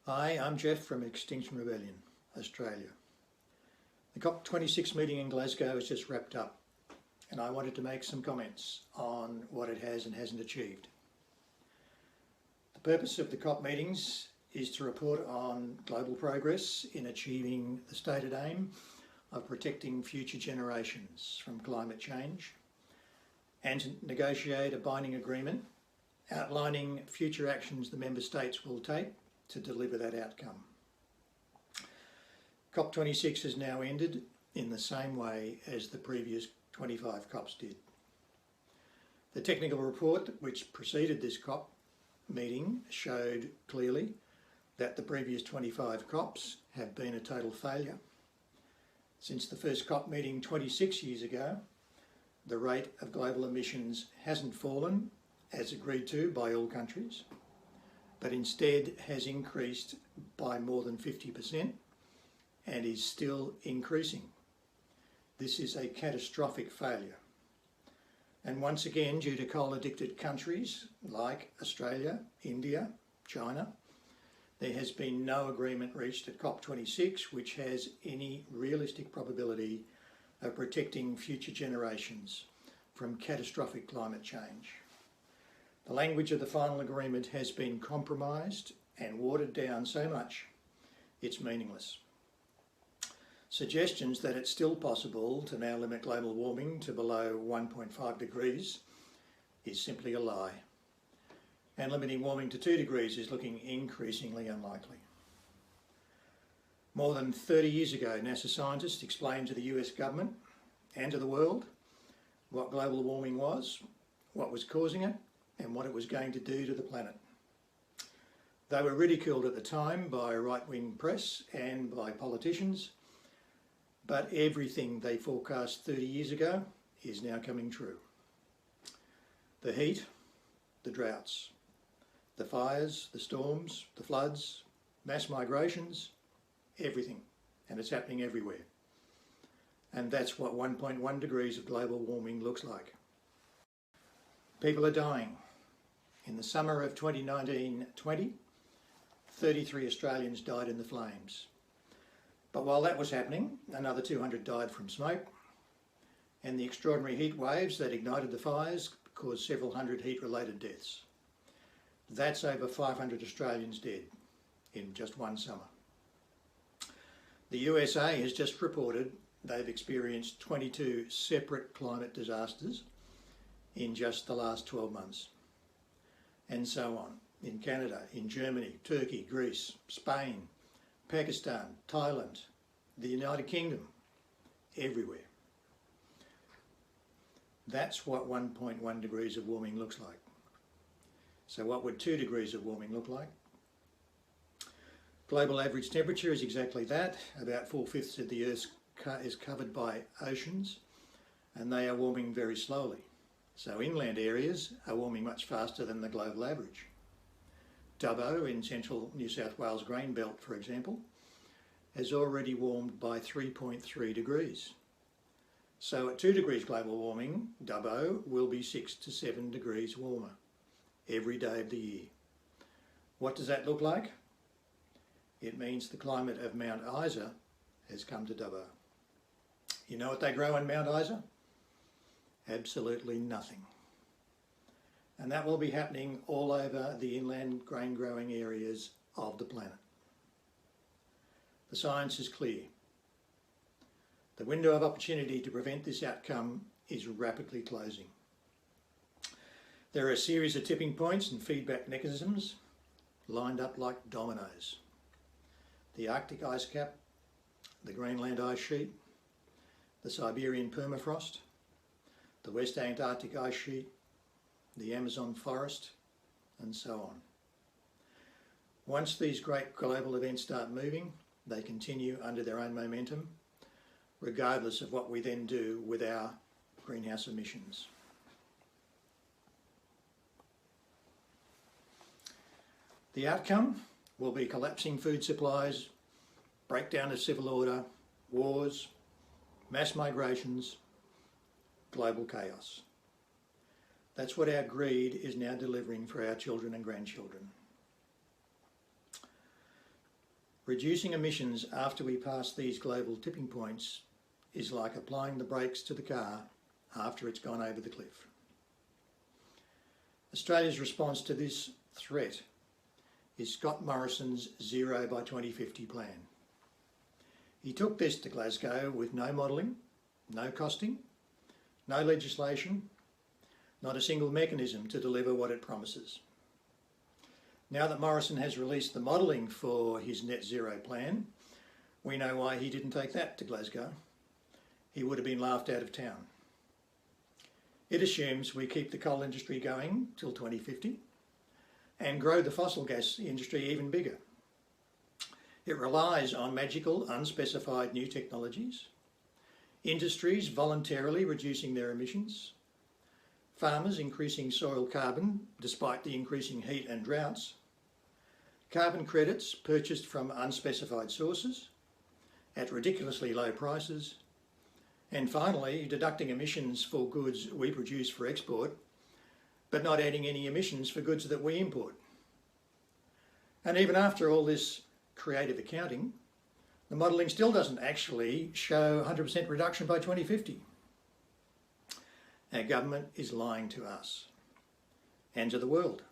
Hi, I'm Jeff from Extinction Rebellion, Australia. The COP26 meeting in Glasgow has just wrapped up, and I wanted to make some comments on what it has and hasn't achieved. The purpose of the COP meetings is to report on global progress in achieving the stated aim of protecting future generations from climate change and to negotiate a binding agreement outlining future actions the member states will take to deliver that outcome. COP26 has now ended in the same way as the previous 25 COPs did. The technical report which preceded this COP meeting showed clearly that the previous 25 COPs have been a total failure. Since the first COP meeting 26 years ago, the rate of global emissions hasn't fallen as agreed to by all countries, but instead has increased by more than 50% and is still increasing. This is a catastrophic failure. And once again, due to coal-addicted countries like Australia, India, China, there has been no agreement reached at COP26 which has any realistic probability of protecting future generations from catastrophic climate change. The language of the final agreement has been compromised and watered down so much it's meaningless. Suggestions that it's still possible to now limit global warming to below 1.5 degrees is simply a lie. And limiting warming to 2 degrees is looking increasingly unlikely. More than 30 years ago, NASA scientists explained to the US government and to the world what global warming was, what was causing it, and what it was going to do to the planet. They were ridiculed at the time by a right-wing press and by politicians, but everything they forecast 30 years ago is now coming true. The heat, the droughts, the fires, the storms, the floods, mass migrations, everything, and it's happening everywhere. And that's what 1.1 degrees of global warming looks like. People are dying. In the summer of 2019-20, 33 Australians died in the flames. But while that was happening, another 200 died from smoke, and the extraordinary heat waves that ignited the fires caused several hundred heat-related deaths. That's over 500 Australians dead in just one summer. The USA has just reported they've experienced 22 separate climate disasters in just the last 12 months. And so on, in Canada, in Germany, Turkey, Greece, Spain, Pakistan, Thailand, the United Kingdom, everywhere. That's what 1.1 degrees of warming looks like. So what would 2 degrees of warming look like? Global average temperature is exactly that. About 4/5 of the Earth is covered by oceans, and they are warming very slowly. So inland areas are warming much faster than the global average. Dubbo in central New South Wales grain belt, for example, has already warmed by 3.3 degrees. So at 2 degrees global warming, Dubbo will be 6 to 7 degrees warmer every day of the year. What does that look like? It means the climate of Mount Isa has come to Dubbo. You know what they grow in Mount Isa? Absolutely nothing. And that will be happening all over the inland grain growing areas of the planet. The science is clear. The window of opportunity to prevent this outcome is rapidly closing. There are a series of tipping points and feedback mechanisms lined up like dominoes. The Arctic ice cap, the Greenland ice sheet, the Siberian permafrost, the West Antarctic ice sheet, the Amazon forest, and so on. Once these great global events start moving, they continue under their own momentum, regardless of what we then do with our greenhouse emissions. The outcome will be collapsing food supplies, breakdown of civil order, wars, mass migrations, global chaos. That's what our greed is now delivering for our children and grandchildren. Reducing emissions after we pass these global tipping points is like applying the brakes to the car after it's gone over the cliff. Australia's response to this threat is Scott Morrison's Zero by 2050 plan. He took this to Glasgow with no modelling, no costing, no legislation, not a single mechanism to deliver what it promises. Now that Morrison has released the modelling for his net zero plan, we know why he didn't take that to Glasgow. He would have been laughed out of town. It assumes we keep the coal industry going till 2050 and grow the fossil gas industry even bigger. It relies on magical, unspecified new technologies, industries voluntarily reducing their emissions, farmers increasing soil carbon despite the increasing heat and droughts, carbon credits purchased from unspecified sources at ridiculously low prices, and finally deducting emissions for goods we produce for export but not adding any emissions for goods that we import. And even after all this creative accounting, the modelling still doesn't actually show 100% reduction by 2050. Our government is lying to us and to the world.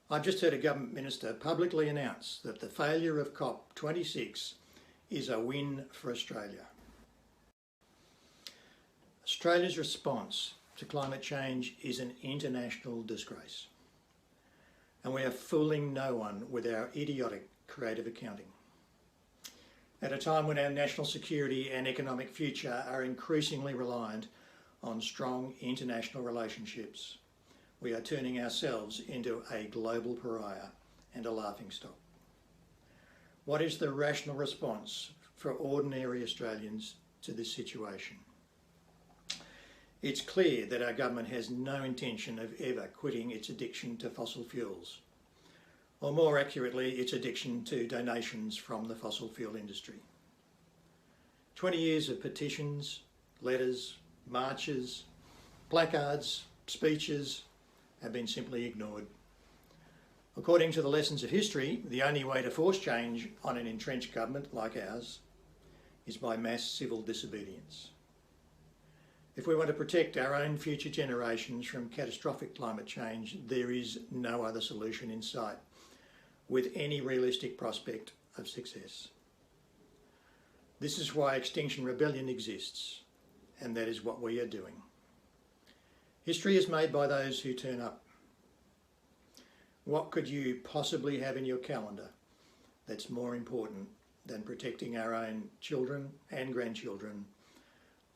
I've just heard a government minister publicly announce that the failure of COP26 is a win for Australia. Australia's response to climate change is an international disgrace, and we are fooling no one with our idiotic creative accounting. At a time when our national security and economic future are increasingly reliant on strong international relationships, we are turning ourselves into a global pariah and a laughingstock. What is the rational response for ordinary Australians to this situation? It's clear that our government has no intention of ever quitting its addiction to fossil fuels, or more accurately, its addiction to donations from the fossil fuel industry. 20 years of petitions, letters, marches, placards, speeches have been simply ignored. According to the lessons of history, the only way to force change on an entrenched government like ours is by mass civil disobedience. If we want to protect our own future generations from catastrophic climate change, there is no other solution in sight with any realistic prospect of success. This is why Extinction Rebellion exists, and that is what we are doing. History is made by those who turn up. What could you possibly have in your calendar that's more important than protecting our own children and grandchildren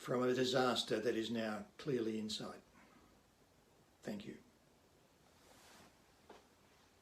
from a disaster that is now clearly in sight? Thank you.